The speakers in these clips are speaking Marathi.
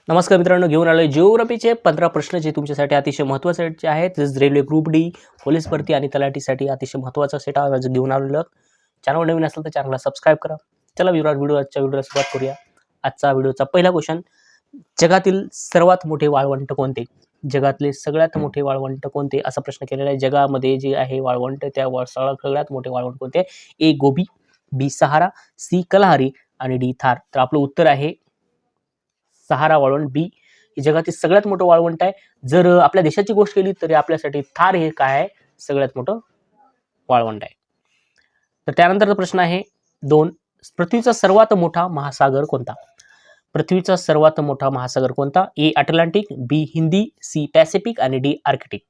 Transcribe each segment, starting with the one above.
नमस्कार मित्रांनो, घेऊन आलोय जिओग्राफीचे 15 प्रश्न जे तुमच्यासाठी अतिशय महत्त्वाचे आहेत. जसं रेल्वे ग्रुप डी, पोलीस भरती आणि तलाठीसाठी अतिशय महत्त्वाचा सेट आज घेऊन आलेलो. चॅनल नवीन असेल तर चॅनलला सबस्क्राईब करा. चला आजच्या व्हिडिओला सुरुवात करूया. आजचा व्हिडिओचा पहिला क्वेश्चन, जगातील सर्वात मोठे वाळवंट कोणते? जगातले सगळ्यात मोठे वाळवंट कोणते असा प्रश्न केलेला आहे. जगामध्ये जे आहे वाळवंट त्या सगळ्यात मोठे वाळवंट कोणते? ए गोबी, बी सहारा, सी कलहारी आणि डी थार. तर आपलं उत्तर आहे सहारा वाळवंट, बी हे जगातील सगळ्यात मोठं वाळवंट आहे. जर आपल्या देशाची गोष्ट केली तरी आपल्यासाठी थार हे काय आहे? सगळ्यात मोठं वाळवंट आहे. तर त्यानंतरचा प्रश्न आहे 2, पृथ्वीचा सर्वात मोठा महासागर कोणता? पृथ्वीचा सर्वात मोठा महासागर कोणता? A Atlantic, B Hindi, C Pacific आणि डी आर्कटिक.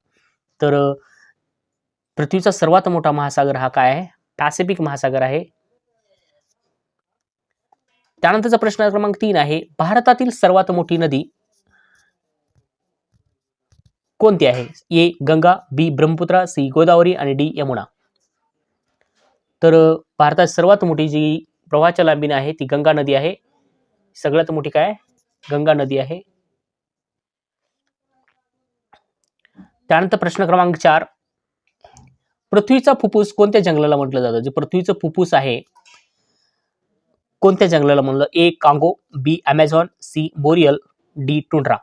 तर पृथ्वीचा सर्वात मोठा महासागर हा काय आहे? पॅसिफिक महासागर आहे. त्यानंतरचा प्रश्न क्रमांक 3 आहे, भारतातील सर्वात मोठी नदी कोणती आहे? ए गंगा, बी ब्रह्मपुत्रा, सी गोदावरी आणि डी यमुना. तर भारतात सर्वात मोठी जी प्रवाहाच्या लांबीने आहे ती गंगा नदी आहे. सगळ्यात मोठी काय? गंगा नदी आहे. त्यानंतर प्रश्न क्रमांक 4, पृथ्वीचा फुफ्फुस कोणत्या जंगलाला म्हटलं जातं? जे पृथ्वीचं फुफ्फुस आहे कोणत्या जंगलाला म्हणलं? A Congo, B Amazon, C boreal, D tundra.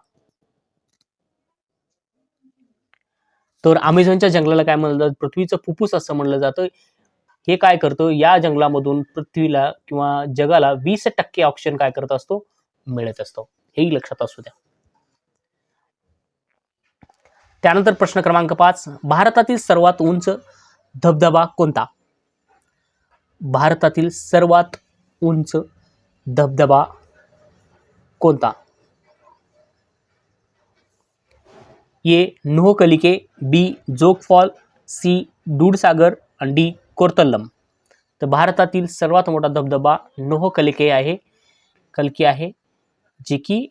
तर अमेझॉनच्या जंगलाला काय म्हणलं जातं? पृथ्वीचं फुफ्फुस असं म्हणलं जातं. हे काय करतं? या जंगलामधून पृथ्वीला किंवा जगाला 20% ऑक्सिजन काय करत असतो? मिळत असतो. हेही लक्षात असू द्या. त्यानंतर प्रश्न क्रमांक 5, भारतातील सर्वात उंच धबधबा कोणता? भारतातील सर्वात उंच धबधबा कोणता? ए नोहकलिके, बी जोग फॉल, सी दूधसागर आणि डी कोर्तल्लम. तर भारतातील सर्वात मोठा धबधबा नोहकलिके आहे, कलकी आहे, जे की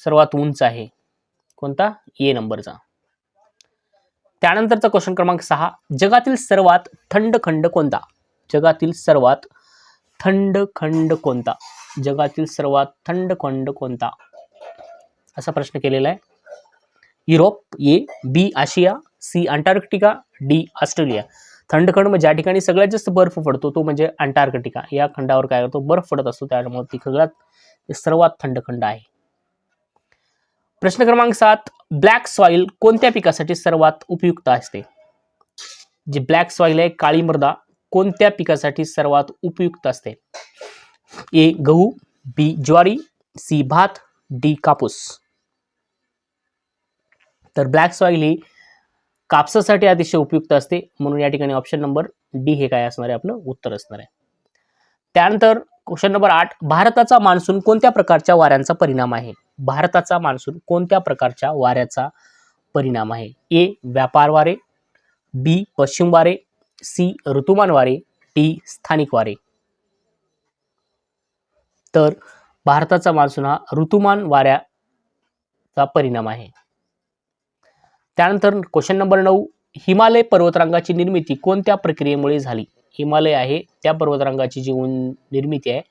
सर्वात उंच आहे. कोणता? ए नंबरचा. त्यानंतरचा क्वेश्चन क्रमांक 6, जगातील सर्वात थंड खंड कोणता? जगातील सर्वात थंड खंड कोणता? जगातील सर्वात थंड खंड कोणता असा प्रश्न केलेला आहे. Europe, A B Asia, C Antarctica, D Australia. थंडखंड म्हणजे ज्या ठिकाणी सगळ्यात जास्त बर्फ पडतो तो म्हणजे अंटार्क्टिका. या खंडावर काय होतो? बर्फ पडत असतो, त्यामुळे ती सगळ्यात सर्वात थंड खंड आहे. प्रश्न क्रमांक 7, ब्लॅक सॉइल कोणत्या पिकासाठी सर्वात उपयुक्त असते? जी ब्लॅक सॉइल आहे, काळी मृदा, कोणत्या पिकासाठी सर्वात उपयुक्त असते? ए गहू, बी ज्वारी, सी भात, डी कापूस. तर ब्लॅक सॉइल ही कापसासाठी अतिशय उपयुक्त असते, म्हणून या ठिकाणी ऑप्शन नंबर डी हे काय असणार आहे? आपलं उत्तर असणार आहे. त्यानंतर क्वेश्चन नंबर 8, भारताचा मान्सून कोणत्या प्रकारच्या वाऱ्यांचा परिणाम आहे? भारताचा मान्सून कोणत्या प्रकारच्या वाऱ्याचा परिणाम आहे? ए व्यापार वारे, बी पश्चिम वारे, सी ऋतुमान वारे, डी स्थानिक वारे. तर भारताचा मान्सून हा ऋतुमान वाऱ्याचा परिणाम आहे. त्यानंतर क्वेश्चन नंबर 9, हिमालय पर्वतरांगाची निर्मिती कोणत्या प्रक्रियेमुळे झाली? हिमालय आहे त्या पर्वतरांगाची जी निर्मिती आहे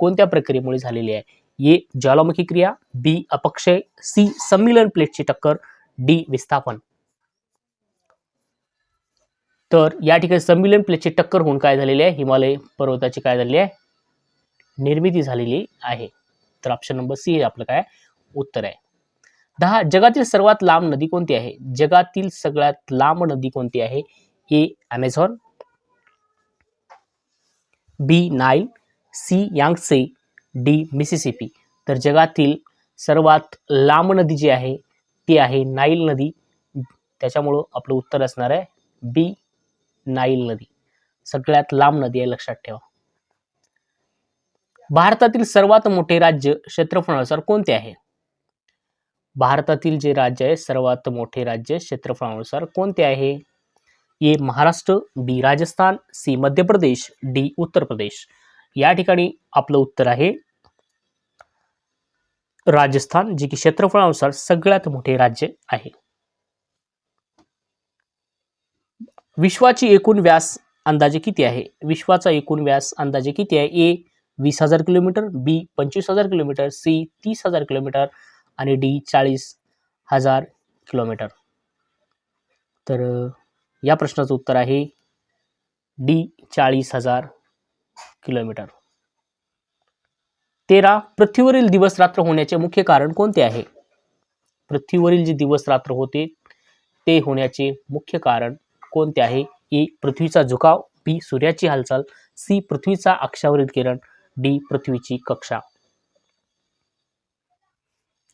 कोणत्या प्रक्रियेमुळे झालेली आहे? ए ज्वालामुखी क्रिया, बी अपक्षय, सी सम्मिलन प्लेटची टक्कर, डी विस्थापन. तर या ठिकाणी सम्मिलन प्लेटची टक्कर होऊन काय झालेली आहे? हिमालय पर्वताची काय झालेली आहे? निर्मिती झालेली आहे. तर ऑप्शन नंबर सी हे आपलं काय उत्तर आहे. 10, जगातील सर्वात लांब नदी कोणती आहे? जगातील सगळ्यात लांब नदी कोणती आहे? A Amazon, B Nile, C Yangtze, D Mississippi. तर जगातील सर्वात लांब नदी जी आहे ती आहे नाईल नदी. त्याच्यामुळं आपलं उत्तर असणार आहे बी नाईल नदी. सगळ्यात लांब नदी आहे, लक्षात ठेवा. भारतातील सर्वात मोठे राज्य क्षेत्रफळानुसार कोणते आहे? भारतातील जे राज्य आहे सर्वात मोठे राज्य क्षेत्रफळानुसार कोणते आहे? ए महाराष्ट्र, बी राजस्थान, सी मध्य प्रदेश, डी उत्तर प्रदेश. या ठिकाणी आपलं उत्तर आहे राजस्थान, जे की क्षेत्रफळानुसार सगळ्यात मोठे राज्य आहे. विश्वाची एकूण व्यास अंदाजे किती आहे? विश्वाचा एकूण व्यास अंदाजे किती आहे? ए 20,000 किलोमीटर, बी 25,000 किलोमीटर, सी 30,000 किलोमीटर आणि डी 40,000 किलोमीटर. तर या प्रश्नाचं उत्तर आहे डी 40,000 किलोमीटर. 13 पृथ्वीवरील दिवस रात्र होण्याचे मुख्य कारण कोणते आहे? पृथ्वीवरील जे दिवस रात्र होते ते होण्याचे मुख्य कारण कोणते आहे? ए पृथ्वीचा झुकाव, बी सूर्याची हालचाल, सी पृथ्वीचा अक्षावरील किरण, डी पृथ्वीची कक्षा.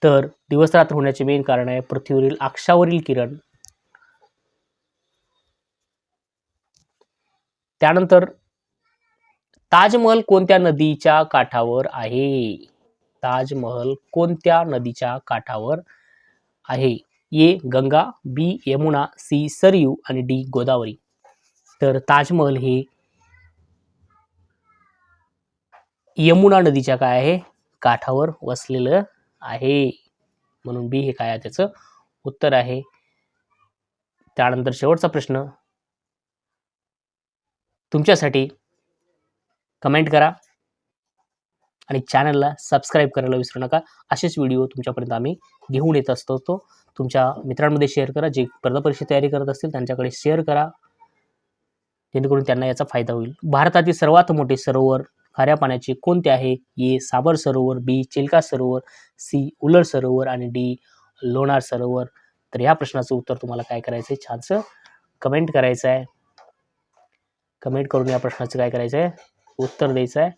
तर दिवस रात्र होण्याचे मेन कारण आहे पृथ्वीवरील अक्षावरील किरण. त्यानंतर ताजमहल कोणत्या नदीच्या काठावर आहे? ताजमहल कोणत्या नदीच्या काठावर आहे? ए गंगा, बी यमुना, सी सरयू आणि डी गोदावरी. तर ताजमहल हे यमुना नदीच्या काय आहे काठावर वसलेलं आहे, म्हणून बी हे काय आहे त्याचं उत्तर आहे. त्यानंतर शेवटचा प्रश्न तुमच्यासाठी. कमेंट करा आणि चॅनलला सबस्क्राईब करायला विसरू नका. असेच व्हिडिओ तुमच्यापर्यंत आम्ही घेऊन येत असतो. तो तुमच्या मित्रांमध्ये शेअर करा. जे स्पर्धा परीक्षा तयारी करत असतील त्यांच्याकडे शेअर करा, जेणेकरून त्यांना याचा फायदा होईल. भारतातील सर्वात मोठे सरोवर खाऱ्या पाण्याचे कोणते आहे? ए साबर सरोवर, बी चिल्का सरोवर, सी उलर सरोवर आणि डी लोणार सरोवर. तर या प्रश्नाचं उत्तर तुम्हाला काय करायचं आहे? छानसं कमेंट करायचं आहे. कमेंट करून या प्रश्नाचं काय करायचं आहे? उत्तर द्यायचं आहे.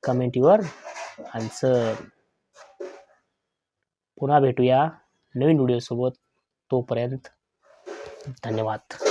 Comment your answer. पुन्हा भेटूया नवीन व्हिडिओ सोबत. तोपर्यंत धन्यवाद.